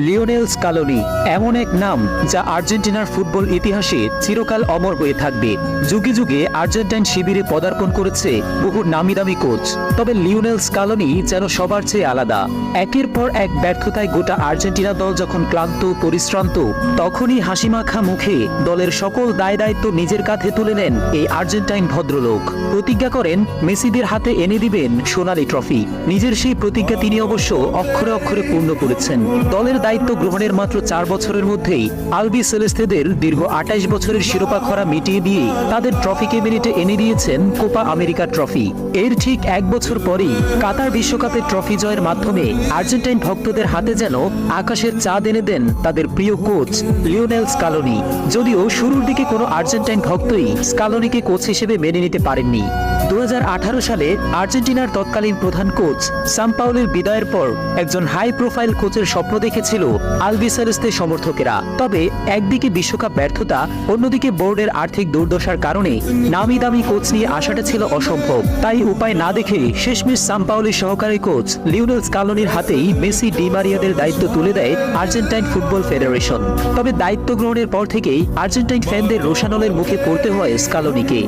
Lionel Scaloni এমন এক নাম যা আর্জেন্টিনার ফুটবল ইতিহাসে চিরকাল অমর হয়ে থাকবে। যুগে যুগে আর্জেন্টাইন শিবিরে পদার্পণ করেছে বহু নামিদামি কোচ, তবে লিওনেল স্কালোনি যেন সবার চেয়ে আলাদা। একের পর এক ব্যর্থতায় গোটা আর্জেন্টিনা দল যখন ক্লান্ত পরিশ্রান্ত, তখনই হাসিমাখা মুখে দলের সকল দায় দায়িত্ব নিজের কাঁধে তুলে নেন এই আর্জেন্টাইন ভদ্রলোক। প্রতিজ্ঞা করেন মেসিদের হাতে এনে দিবেন সোনালী ট্রফি। নিজের সেই প্রতিজ্ঞা তিনি অবশ্য অক্ষরে অক্ষরে পূর্ণ করেছেন। দলের দায়িত্ব গ্রহণের মাত্র 4 বছরের মধ্যেই আলবি সেলেস্তেদের দীর্ঘ 28 বছরের শিরোপা খরা মিটিয়ে দিয়ে তাদের ট্রফিকে মিনিটে এনে দিয়েছেন কোপা আমেরিকা ট্রফি। এর ঠিক 1 বছর পরেই কাতার বিশ্বকাপের ট্রফি জয়ের মাধ্যমে আর্জেন্টাইন ভক্তদের হাতে যেন আকাশের চাঁদ এনে দেন তাদের প্রিয় কোচ লিওনেল স্কালোনি। যদিও শুরুর দিকে কোনো আর্জেন্টাইন ভক্তই স্কালোনিকে কোচ হিসেবে মেনে নিতে পারেননি। 2018 সালে আর্জেন্টিনার তৎকালীন প্রধান কোচ সাম্পাওলির বিদায়ের পর একজন হাই প্রোফাইল কোচের স্বপ্ন দেখেছিল আলবি সেলেস্তে সমর্থকেরা। তবে একদিকে বিশ্বকাপ ব্যর্থতা, অন্যদিকে বোর্ডের আর্থিক দুর্দশার কারণে নামি দামি কোচ নিয়ে আসাটা ছিল অসম্ভব। তাই উপায় না দেখে শেষমেশ সাম্পাওলির সহকারী কোচ লিওনেল স্কালোনির হাতেই মেসি ডি মারিয়াদের দায়িত্ব তুলে দেয় আর্জেন্টাইন ফুটবল ফেডারেশন। তবে দায়িত্ব গ্রহণের পর থেকেই আর্জেন্টাইন ফ্যানদের রোষানলের মুখে পড়তে হয় স্কালোনিকে।